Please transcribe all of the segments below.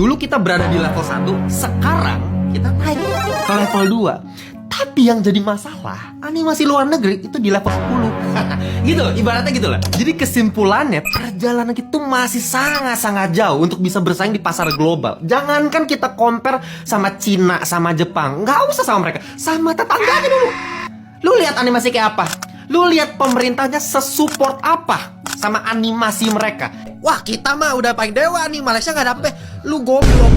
Dulu kita berada di level 1, sekarang kita naik ke level 2. Tapi yang jadi masalah, animasi luar negeri itu di level 10. Gitu, ibaratnya gitu lah. Jadi kesimpulannya, perjalanan kita masih sangat-sangat jauh untuk bisa bersaing di pasar global. Jangankan kita compare sama Cina, sama Jepang. Nggak usah sama mereka, sama tetangganya dulu. Lu lihat animasi kayak apa? Lu lihat pemerintahnya sesupport apa sama animasi mereka. Wah, kita mah udah paling dewa nih, Malaysia nggak dapet. Lu goblok.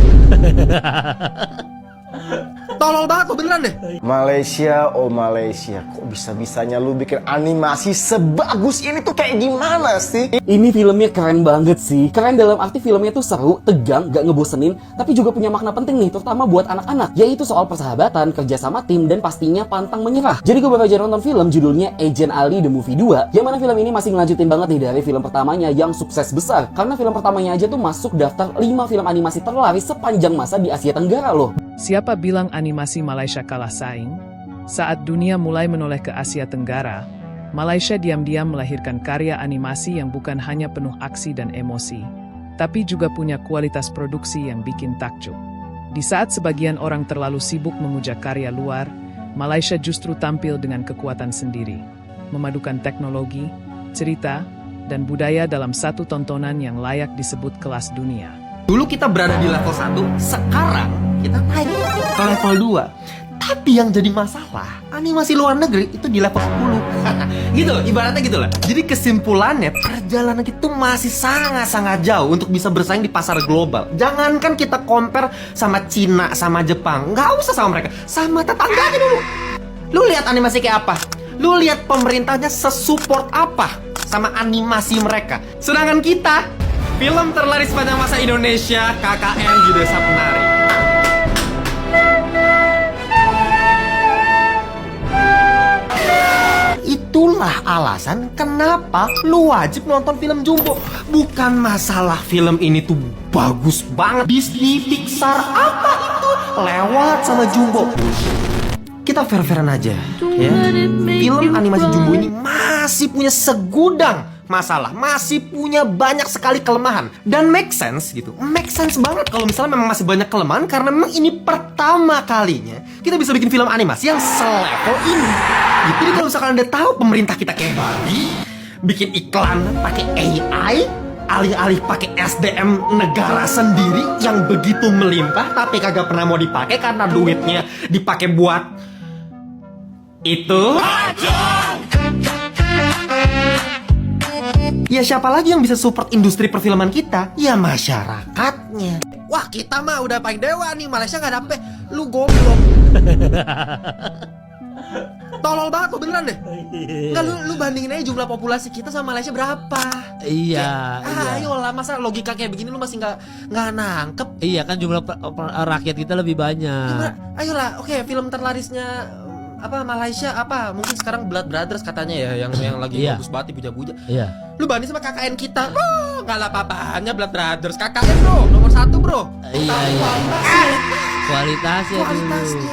Tolol banget lu, beneran deh. Malaysia, oh Malaysia, kok bisa-bisanya lu bikin animasi sebagus ini tuh kayak gimana sih? Ini filmnya keren banget sih. Keren dalam arti filmnya tuh seru, tegang, gak ngebosenin, tapi juga punya makna penting nih, terutama buat anak-anak, yaitu soal persahabatan, kerja sama tim, dan pastinya pantang menyerah. Jadi gue baru aja nonton film judulnya Agent Ali The Movie 2, yang mana film ini masih ngelanjutin banget nih dari film pertamanya yang sukses besar. Karena film pertamanya aja tuh masuk daftar 5 film animasi terlaris sepanjang masa di Asia Tenggara loh. Siapa bilang animasi Malaysia kalah saing? Saat dunia mulai menoleh ke Asia Tenggara, Malaysia diam-diam melahirkan karya animasi yang bukan hanya penuh aksi dan emosi, tapi juga punya kualitas produksi yang bikin takjub. Di saat sebagian orang terlalu sibuk memuja karya luar, Malaysia justru tampil dengan kekuatan sendiri, memadukan teknologi, cerita, dan budaya dalam satu tontonan yang layak disebut kelas dunia. Dulu kita berada di level 1, sekarang kita naik ke level 2. Tapi yang jadi masalah, animasi luar negeri itu di level 10. Gitu, ibaratnya gitu lah. Jadi kesimpulannya, perjalanan kita masih sangat-sangat jauh untuk bisa bersaing di pasar global. Jangankan kita compare sama Cina, sama Jepang. Nggak usah sama mereka, sama tetangganya dulu. Lu lihat animasi kayak apa? Lu lihat pemerintahnya sesupport apa sama animasi mereka. Sedangkan kita, film terlaris pada masa Indonesia, KKN di Desa Penari. Itulah alasan kenapa lu wajib nonton film Jumbo. Bukan masalah film ini tuh bagus banget, Disney, Pixar, apa itu lewat sama Jumbo. Kita fair-fairan aja ya. Film animasi Jumbo ini masih punya segudang masalah, masih punya banyak sekali kelemahan. Dan make sense gitu, make sense banget kalau misalnya memang masih banyak kelemahan, karena memang ini pertama kalinya kita bisa bikin film animasi yang selevel ini gitu. Jadi kalau misalkan Anda tahu pemerintah kita kayak babi, bikin iklan pakai AI, alih-alih pakai SDM negara sendiri yang begitu melimpah, tapi kagak pernah mau dipakai karena duitnya dipakai buat itu. Ya siapa lagi yang bisa support industri perfilman kita? Ya masyarakatnya. Wah, kita mah udah paling dewa nih, Malaysia nggak dapet. Lu goblok. Tolol banget lu, beneran deh. Nggak, lu bandingin aja jumlah populasi kita sama Malaysia berapa. Iya, iya. Ayolah, masa logika kayak begini lu masih nggak nangkep. Iya kan jumlah rakyat kita lebih banyak. Ayolah, oke, film terlarisnya apa Malaysia apa mungkin sekarang Blood Brothers katanya ya, yang lagi Iya. bagus banget dipuja-puja. Iya. Lu banding sama KKN kita, nggak lah apa-apaannya Blood Brothers. KKN bro, nomor 1 bro. Iya, iya. Kualitasnya dulu.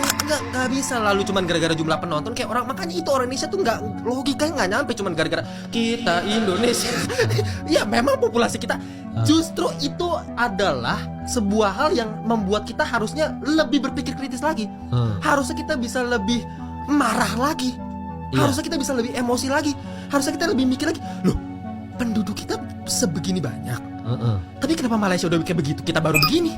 Nggak bisa lalu cuman gara-gara jumlah penonton kayak orang. Makanya itu orang Indonesia tuh nggak, logikanya nggak nyampe cuman gara-gara kita Indonesia. Ya memang populasi kita. Justru itu adalah sebuah hal yang membuat kita harusnya lebih berpikir kritis lagi. Harusnya kita bisa lebih marah lagi. Harusnya kita bisa lebih emosi lagi. Harusnya kita lebih mikir lagi. Loh, penduduk kita sebegini banyak. Tapi kenapa Malaysia udah kayak begitu, kita baru begini?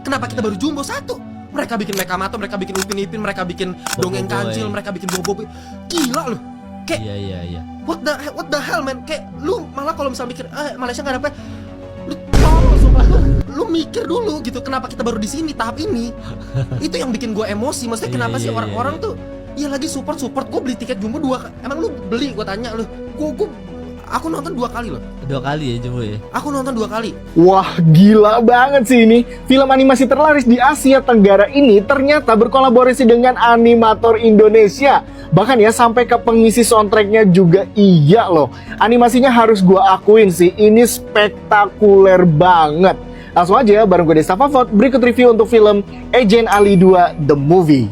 Kenapa kita baru Jumbo 1? Mereka bikin Mekamato, mereka bikin Upin Ipin, mereka bikin Dongeng Kancil, mereka bikin Bobo. Gila loh. Kayak Iya. what the hell man? Kayak lu malah kalau misalnya mikir Malaysia nggak dapet, lu tolol sumpah. Lu mikir dulu gitu, kenapa kita baru di sini tahap ini? Itu yang bikin gue emosi. Maksudnya kenapa sih orang-orang tuh ya lagi support, gue beli tiket Jumbo 2. Emang lu beli? Gue tanya lu. Aku nonton 2 kali loh. 2 kali ya Jumbo ya. Aku nonton 2 kali. Wah, gila banget sih ini. Film animasi terlaris di Asia Tenggara ini ternyata berkolaborasi dengan animator Indonesia. Bahkan ya sampai ke pengisi soundtracknya juga iya loh. Animasinya harus gua akuin sih, ini spektakuler banget. Langsung aja bareng gue Desta Favot, berikut review untuk film Agent Ali 2 The Movie.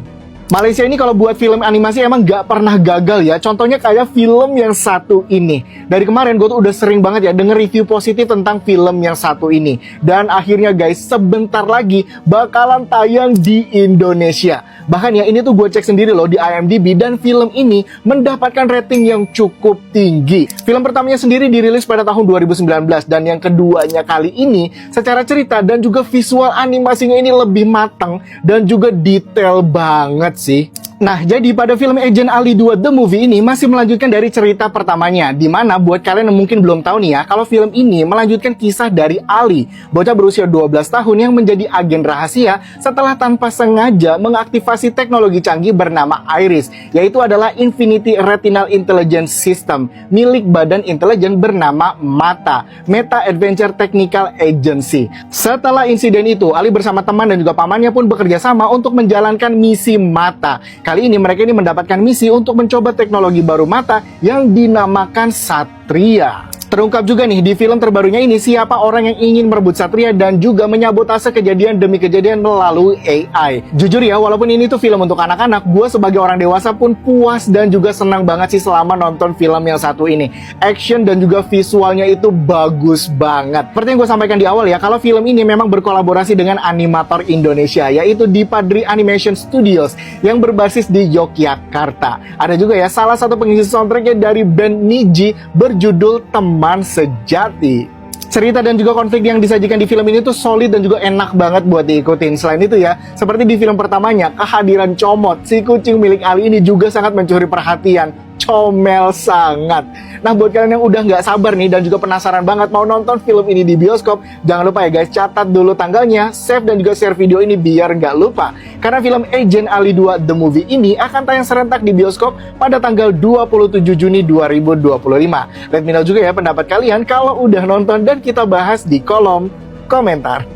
Malaysia ini kalau buat film animasi emang gak pernah gagal ya. Contohnya kayak film yang satu ini. Dari kemarin gue tuh udah sering banget ya denger review positif tentang film yang satu ini. Dan akhirnya guys, sebentar lagi bakalan tayang di Indonesia. Bahkan ya ini tuh gue cek sendiri loh di IMDb, dan film ini mendapatkan rating yang cukup tinggi. Film pertamanya sendiri dirilis pada tahun 2019, dan yang keduanya kali ini secara cerita dan juga visual animasinya ini lebih matang dan juga detail banget sih. Nah, jadi pada film Agent Ali 2 The Movie ini masih melanjutkan dari cerita pertamanya, dimana buat kalian yang mungkin belum tahu nih ya, kalau film ini melanjutkan kisah dari Ali, bocah berusia 12 tahun yang menjadi agen rahasia setelah tanpa sengaja mengaktifasi teknologi canggih bernama Iris, yaitu adalah Infinity Retinal Intelligence System milik badan intelijen bernama MATA, Meta Adventure Technical Agency. Setelah insiden itu, Ali bersama teman dan juga pamannya pun bekerja sama untuk menjalankan misi MATA. Kali ini mereka ini mendapatkan misi untuk mencoba teknologi baru MATA yang dinamakan Satria. Terungkap juga nih di film terbarunya ini siapa orang yang ingin merebut Satria dan juga menyabotase kejadian demi kejadian melalui AI. Jujur ya, walaupun ini tuh film untuk anak-anak, gue sebagai orang dewasa pun puas dan juga senang banget sih selama nonton film yang satu ini. Action dan juga visualnya itu bagus banget. Seperti yang gue sampaikan di awal ya, kalau film ini memang berkolaborasi dengan animator Indonesia, yaitu Dipadri Animation Studios yang berbasis di Yogyakarta. Ada juga ya salah satu pengisi soundtracknya dari band Niji berjudul Teman Sejati. Cerita dan juga konflik yang disajikan di film ini tuh solid dan juga enak banget buat diikutin. Selain itu ya, seperti di film pertamanya, kehadiran Comot, si kucing milik Ali ini juga sangat mencuri perhatian. Comel sangat. Nah, buat kalian yang udah nggak sabar nih dan juga penasaran banget mau nonton film ini di bioskop, jangan lupa ya guys, catat dulu tanggalnya, save dan juga share video ini biar nggak lupa. Karena film Agent Ali 2 The Movie ini akan tayang serentak di bioskop pada tanggal 27 Juni 2025. Let me know juga ya pendapat kalian kalau udah nonton dan kita bahas di kolom komentar.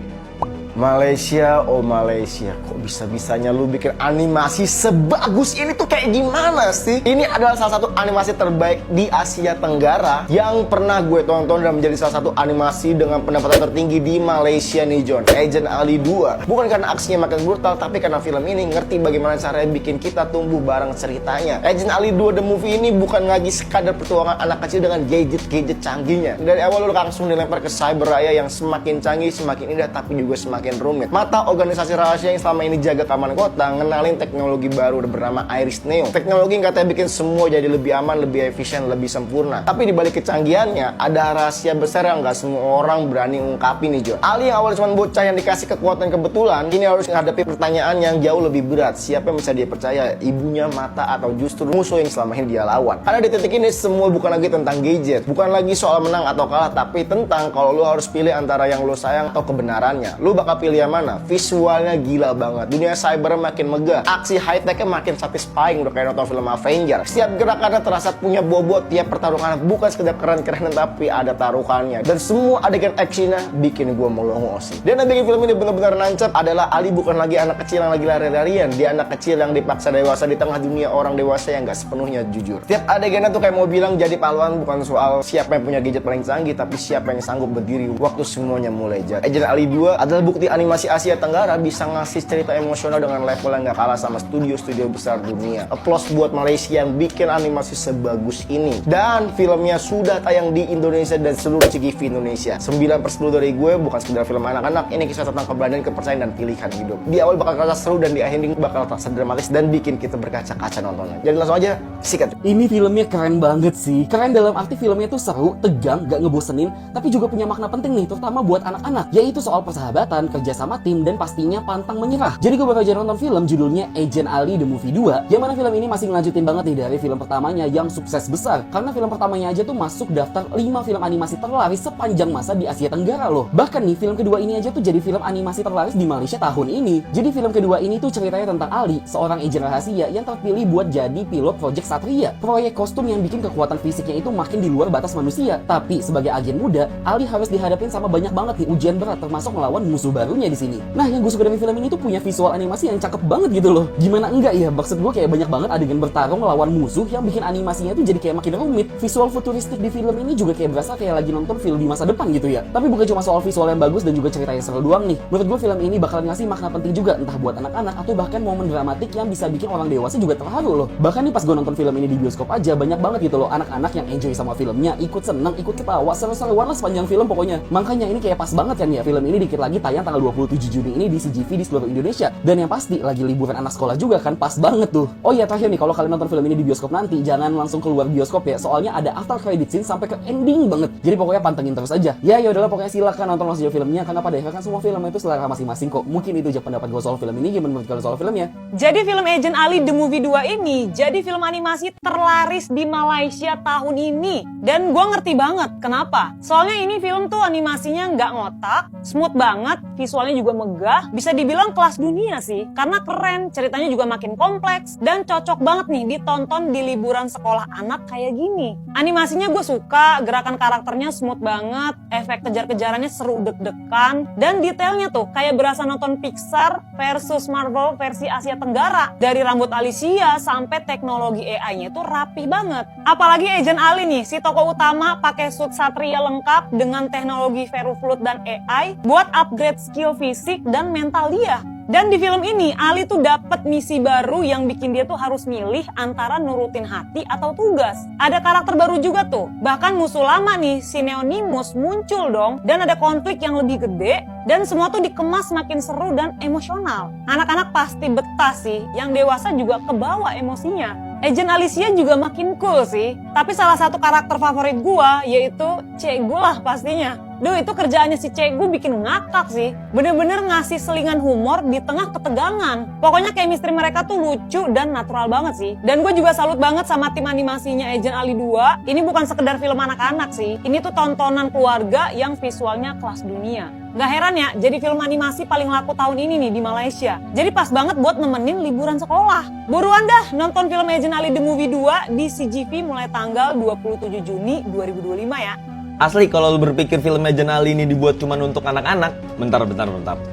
Malaysia, oh Malaysia, kok bisa-bisanya lu bikin animasi sebagus ini tuh kayak gimana sih? Ini adalah salah satu animasi terbaik di Asia Tenggara yang pernah gue tonton dan menjadi salah satu animasi dengan pendapatan tertinggi di Malaysia nih John. Agent Ali 2. Bukan karena aksinya makin brutal, tapi karena film ini ngerti bagaimana caranya bikin kita tumbuh bareng ceritanya. Agent Ali 2 The Movie ini bukan lagi sekadar pertuangan anak kecil dengan gadget-gadget canggihnya. Dari awal lu langsung dilempar ke cyber raya yang semakin canggih, semakin indah, tapi juga semakin rumit. Mata organisasi rahasia yang selama ini jaga keamanan kota ngenalin teknologi baru bernama Iris Neo. Teknologi yang katanya bikin semua jadi lebih aman, lebih efisien, lebih sempurna. Tapi di balik kecanggihannya ada rahasia besar yang nggak semua orang berani ungkapin nih Jo. Ali yang awalnya cuma bocah yang dikasih kekuatan kebetulan, kini harus menghadapi pertanyaan yang jauh lebih berat. Siapa yang bisa dia percaya? Ibunya, Mata, atau justru musuh yang selama ini dia lawan? Karena di titik ini semua bukan lagi tentang gadget, bukan lagi soal menang atau kalah, tapi tentang kalau lu harus pilih antara yang lu sayang atau kebenarannya. Lu bakal pilih yang mana? Visualnya gila banget, dunia cyber makin megah, aksi high technya makin satisfying, udah kayak nonton film Avenger. Setiap gerakannya terasa punya bobot, tiap pertarungan bukan sekedar keren-kerenan tapi ada taruhannya, dan semua adegan actionnya bikin gue melongo sih. Dan yang bikin film ini benar-benar nancep adalah Ali bukan lagi anak kecil yang lagi lari-larian, dia anak kecil yang dipaksa dewasa di tengah dunia orang dewasa yang gak sepenuhnya jujur. Tiap adegannya tuh kayak mau bilang jadi pahlawan bukan soal siapa yang punya gadget paling canggih, tapi siapa yang sanggup berdiri waktu semuanya mulai jatuh. Agent Ali 2 adalah bukti animasi Asia Tenggara bisa ngasih cerita emosional dengan level yang gak kalah sama studio-studio besar dunia. Applause buat Malaysia yang bikin animasi sebagus ini. Dan filmnya sudah tayang di Indonesia dan seluruh CGV Indonesia. 9/10 dari gue bukan sekedar film anak-anak, ini kisah tentang keberanian, kepercayaan, dan pilihan hidup. Di awal bakal terasa seru dan di akhir bakal terasa dramatis dan bikin kita berkaca-kaca nontonnya. Jadi langsung aja sikat. Ini filmnya keren banget sih. Keren dalam arti filmnya tuh seru, tegang, gak ngebosenin, tapi juga punya makna penting nih, terutama buat anak-anak, yaitu soal persahabatan, kerja sama tim, dan pastinya pantang menyerah. Jadi gue bakal aja nonton film judulnya Agent Ali The Movie 2, yang mana film ini masih ngelanjutin banget nih dari film pertamanya yang sukses besar. Karena film pertamanya aja tuh masuk daftar 5 film animasi terlaris sepanjang masa di Asia Tenggara loh. Bahkan nih film kedua ini aja tuh jadi film animasi terlaris di Malaysia tahun ini. Jadi film kedua ini tuh ceritanya tentang Ali, seorang agen rahasia yang terpilih buat jadi pilot Project Satria, proyek kostum yang bikin kekuatan fisiknya itu makin di luar batas manusia. Tapi sebagai agen muda, Ali harus dihadapin sama banyak banget nih ujian berat, termasuk melawan musuh terbarunya di sini. Nah, yang gue suka dari film ini tuh punya visual animasi yang cakep banget gitu loh. Gimana enggak ya? Maksud gue kayak banyak banget adegan bertarung lawan musuh yang bikin animasinya tuh jadi kayak makin rumit. Visual futuristik di film ini juga kayak berasa kayak lagi nonton film di masa depan gitu ya. Tapi bukan cuma soal visual yang bagus dan juga cerita yang seru doang nih. Menurut gue film ini bakalan ngasih makna penting juga, entah buat anak-anak atau bahkan momen dramatik yang bisa bikin orang dewasa juga terharu loh. Bahkan nih pas gue nonton film ini di bioskop aja banyak banget gitu loh anak-anak yang enjoy sama filmnya, ikut seneng, ikut ketawa, seru-seruan lah sepanjang film pokoknya. Makanya ini kayak pas banget kan ya, film ini dikit lagi tayang tanggal 27 Juni ini di CGV di seluruh Indonesia. Dan yang pasti lagi liburan anak sekolah juga kan, pas banget tuh. Oh iya, terakhir nih, kalau kalian nonton film ini di bioskop nanti jangan langsung keluar bioskop ya, soalnya ada after credit scene sampai ke ending banget. Jadi pokoknya pantengin terus aja. Ya udahlah, pokoknya silakan nonton langsung filmnya, karena pada akhirnya kan semua film itu selera masing-masing kok. Mungkin itu aja pendapat gue soal film ini. Gimana menurut kalian soal filmnya? Jadi film Agent Ali The Movie 2 ini jadi film animasi terlaris di Malaysia tahun ini. Dan gue ngerti banget kenapa. Soalnya ini film tuh animasinya nggak ngotak, smooth banget, visualnya juga megah, bisa dibilang kelas dunia sih. Karena keren, ceritanya juga makin kompleks, dan cocok banget nih ditonton di liburan sekolah anak kayak gini. Animasinya gue suka, gerakan karakternya smooth banget, efek kejar-kejarannya seru deg-degan, dan detailnya tuh kayak berasa nonton Pixar versus Marvel versi Asia Tenggara. Dari rambut Alicia sampai teknologi AI-nya tuh rapi banget. Apalagi Agent Ali nih, si tokoh utama pakai suit satria lengkap dengan teknologi Verufluid dan AI buat upgrade skill fisik dan mental dia. Dan di film ini, Ali tuh dapat misi baru yang bikin dia tuh harus milih antara nurutin hati atau tugas. Ada karakter baru juga tuh. Bahkan musuh lama nih, si Neonimus muncul dong. Dan ada konflik yang lebih gede. Dan semua tuh dikemas makin seru dan emosional. Anak-anak pasti betah sih, yang dewasa juga kebawa emosinya. Agent Alicia juga makin cool sih. Tapi salah satu karakter favorit gua yaitu Cegu lah pastinya. Duh, itu kerjaannya si Cegu bikin ngakak sih. Bener-bener ngasih selingan humor di tengah ketegangan. Pokoknya chemistry mereka tuh lucu dan natural banget sih. Dan gue juga salut banget sama tim animasinya Agent Ali 2. Ini bukan sekedar film anak-anak sih. Ini tuh tontonan keluarga yang visualnya kelas dunia. Gak heran ya, jadi film animasi paling laku tahun ini nih di Malaysia. Jadi pas banget buat nemenin liburan sekolah. Buruan dah nonton film Agent Ali The Movie 2 di CGV mulai tanggal 27 Juni 2025 ya. Asli, kalau lu berpikir film Agent Ali ini dibuat cuma untuk anak-anak, bentar.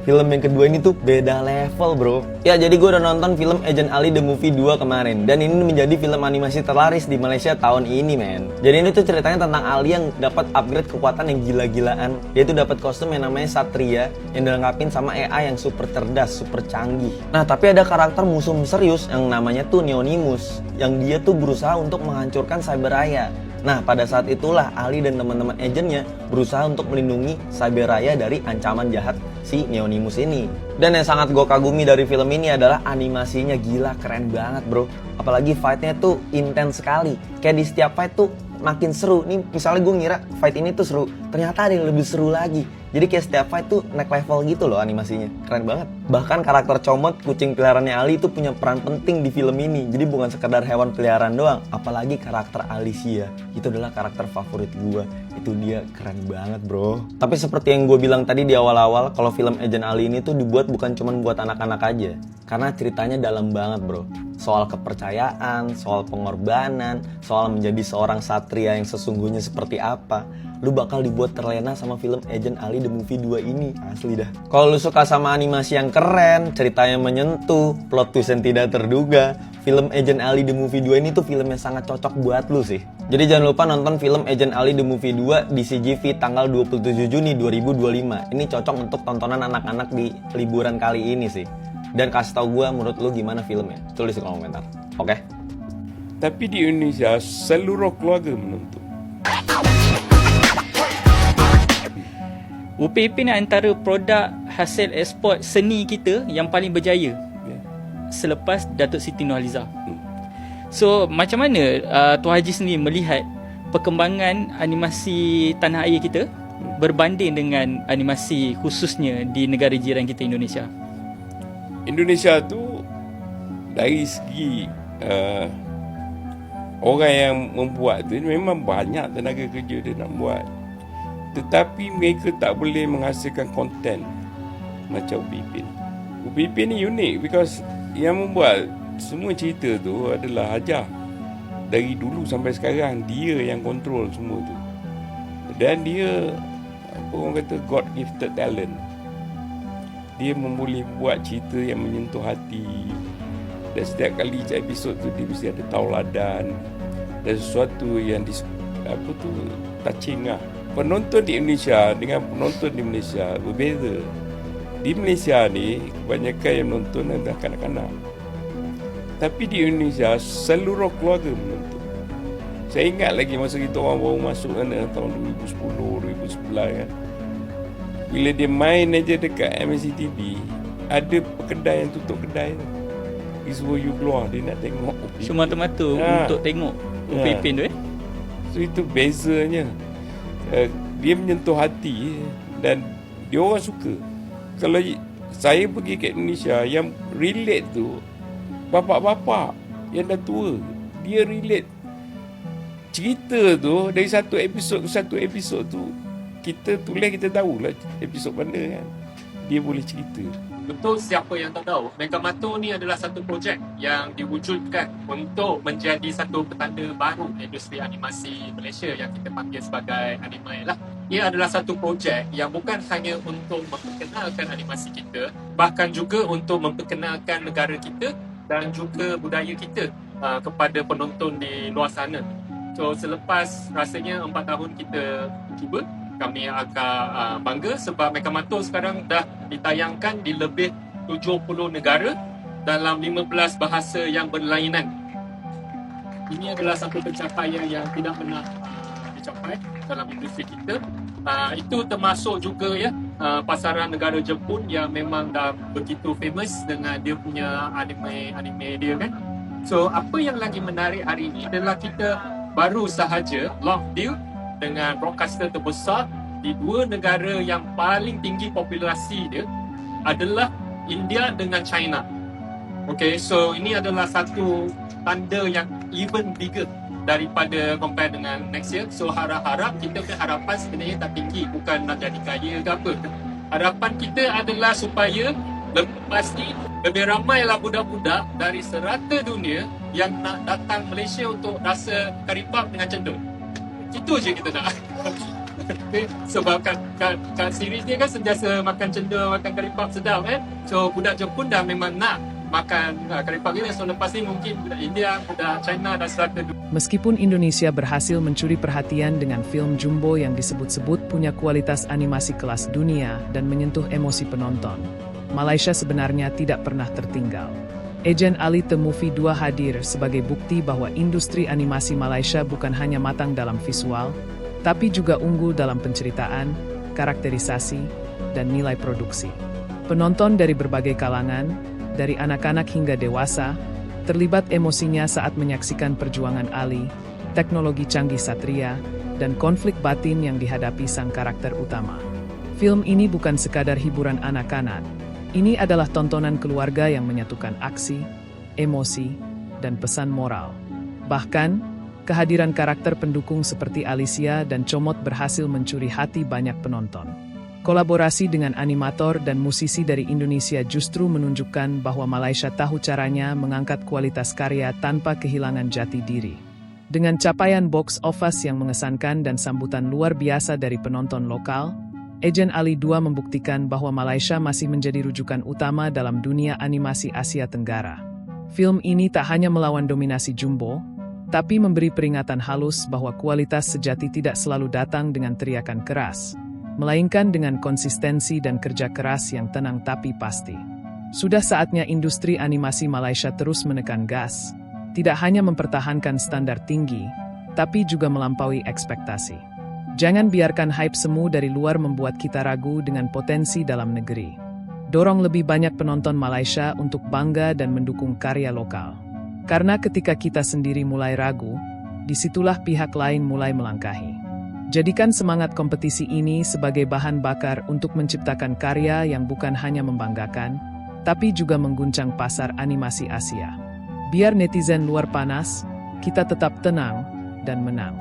Film yang kedua ini tuh beda level, bro. Ya, jadi gue udah nonton film Agent Ali The Movie 2 kemarin. Dan ini menjadi film animasi terlaris di Malaysia tahun ini, men. Jadi ini tuh ceritanya tentang Ali yang dapat upgrade kekuatan yang gila-gilaan. Dia tuh dapat kostum yang namanya Satria, yang dilengkapin sama AI yang super cerdas, super canggih. Nah, tapi ada karakter musuh misterius yang namanya tuh Neonimus, yang dia tuh berusaha untuk menghancurkan Cyberraya. Nah, pada saat itulah Ali dan teman-teman agentnya berusaha untuk melindungi Cyberraya dari ancaman jahat si Neonimus ini. Dan yang sangat gue kagumi dari film ini adalah animasinya, gila keren banget, bro. Apalagi fightnya tuh intens sekali. Kayak di setiap fight tuh makin seru. Nih misalnya gue ngira fight ini tuh seru, ternyata ada yang lebih seru lagi. Jadi kayak setiap fight tuh naik level gitu loh animasinya. Keren banget. Bahkan karakter Comot, kucing peliharaannya Ali itu punya peran penting di film ini. Jadi bukan sekedar hewan peliharaan doang. Apalagi karakter Alicia. Itu adalah karakter favorit gue. Itu dia keren banget, bro. Tapi seperti yang gue bilang tadi di awal-awal, kalau film Agent Ali ini tuh dibuat bukan cuma buat anak-anak aja. Karena ceritanya dalam banget, bro. Soal kepercayaan, soal pengorbanan, soal menjadi seorang satria yang sesungguhnya seperti apa. Lu bakal dibuat terlena sama film Agent Ali The Movie 2 ini, asli dah. Kalau lu suka sama animasi yang keren, ceritanya menyentuh, plot twist yang tidak terduga, film Agent Ali The Movie 2 ini tuh film yang sangat cocok buat lu sih. Jadi jangan lupa nonton film Agent Ali The Movie 2 di CGV tanggal 27 Juni 2025. Ini cocok untuk tontonan anak-anak di liburan kali ini sih. Dan kasih tau gue menurut lu gimana filmnya. Tulis di kolom komentar, oke? Tapi di Indonesia seluruh keluarga menonton. UPP ni antara produk hasil ekspor seni kita yang paling berjaya selepas Datuk Siti Nurhaliza. So macam mana Tuan Haji sendiri melihat perkembangan animasi tanah air kita berbanding dengan animasi khususnya di negara jiran kita Indonesia? Indonesia tu dari segi orang yang membuat tu memang banyak tenaga kerja dia nak buat. Tetapi mereka tak boleh menghasilkan konten macam UPP. UPP ni unik because yang membuat semua cerita tu adalah Hajah. Dari dulu sampai sekarang dia yang kontrol semua tu. Dan dia apa orang kata God gifted talent. dia boleh buat cerita yang menyentuh hati. Dan setiap kali episod tu dia mesti ada tauladan dan sesuatu yang touching lah. Penonton di Indonesia dengan penonton di Malaysia berbeza. Di Malaysia ni kebanyakan yang menonton adalah kanak-kanak. Tapi di Indonesia seluruh keluarga menonton. Saya ingat lagi masa kita orang baru masuk kan tahun 2010, 2011 kan. Bila dia main aja dekat MNCTV, ada kedai yang tutup kedai tu. Dia suruh you keluar, dia nak tengok Semata-mata untuk tengok Upin tu So itu bezanya. Dia menyentuh hati dan dia orang suka. Kalau saya pergi ke Indonesia, yang relate tu bapak-bapak yang dah tua, dia relate. Cerita tu dari satu episod ke satu episod tu, kita tulis, kita tahulah episod mana kan. Dia boleh cerita. Untuk siapa yang tak tahu, Megamato ni adalah satu projek yang diwujudkan untuk menjadi satu petanda baru industri animasi Malaysia yang kita panggil sebagai Anime lah. Ia adalah satu projek yang bukan hanya untuk memperkenalkan animasi kita, bahkan juga untuk memperkenalkan negara kita dan juga budaya kita kepada penonton di luar sana. So selepas rasanya 4 tahun kita cuba, kami agak bangga sebab Megamato sekarang dah ditayangkan di lebih 70 negara dalam 15 bahasa yang berlainan. Ini adalah satu pencapaian yang tidak pernah dicapai dalam industri kita. Itu termasuk juga pasaran negara Jepun yang memang dah begitu famous dengan dia punya anime dia kan. So apa yang lagi menarik hari ini adalah kita baru sahaja lock deal dengan broadcaster terbesar di dua negara yang paling tinggi populasi dia adalah India dengan China. Okay, so ini adalah satu tanda yang even bigger daripada compare dengan next year. So harap-harap kita punya harapan sebenarnya tak tinggi, bukan nak jadi kaya ke apa. Harapan kita adalah supaya lepas ni lebih ramailah budak-budak dari serata dunia yang nak datang Malaysia untuk rasa karipap dengan cendol. Itu je kita nak. Okay. Sebab kat series dia kan sentiasa makan cendol, makan karipap sedap kan. So budak Jepun dah memang nak makan karipap ni. So lepas ni mungkin budak India, budak China dan serata dunia. Meskipun Indonesia berhasil mencuri perhatian dengan film Jumbo yang disebut-sebut punya kualitas animasi kelas dunia dan menyentuh emosi penonton, Malaysia sebenarnya tidak pernah tertinggal. Agent Ali The Movie 2 hadir sebagai bukti bahwa industri animasi Malaysia bukan hanya matang dalam visual, tapi juga unggul dalam penceritaan, karakterisasi, dan nilai produksi. Penonton dari berbagai kalangan, dari anak-anak hingga dewasa, terlibat emosinya saat menyaksikan perjuangan Ali, teknologi canggih Satria, dan konflik batin yang dihadapi sang karakter utama. Film ini bukan sekadar hiburan anak-anak. Ini adalah tontonan keluarga yang menyatukan aksi, emosi, dan pesan moral. Bahkan, kehadiran karakter pendukung seperti Alicia dan Comot berhasil mencuri hati banyak penonton. Kolaborasi dengan animator dan musisi dari Indonesia justru menunjukkan bahwa Malaysia tahu caranya mengangkat kualitas karya tanpa kehilangan jati diri. Dengan capaian box office yang mengesankan dan sambutan luar biasa dari penonton lokal, Agent Ali 2 membuktikan bahwa Malaysia masih menjadi rujukan utama dalam dunia animasi Asia Tenggara. Film ini tak hanya melawan dominasi Jumbo, tapi memberi peringatan halus bahwa kualitas sejati tidak selalu datang dengan teriakan keras, melainkan dengan konsistensi dan kerja keras yang tenang tapi pasti. Sudah saatnya industri animasi Malaysia terus menekan gas, tidak hanya mempertahankan standar tinggi, tapi juga melampaui ekspektasi. Jangan biarkan hype semu dari luar membuat kita ragu dengan potensi dalam negeri. Dorong lebih banyak penonton Malaysia untuk bangga dan mendukung karya lokal. Karena ketika kita sendiri mulai ragu, disitulah pihak lain mulai melangkahi. Jadikan semangat kompetisi ini sebagai bahan bakar untuk menciptakan karya yang bukan hanya membanggakan, tapi juga mengguncang pasar animasi Asia. Biar netizen luar panas, kita tetap tenang dan menang.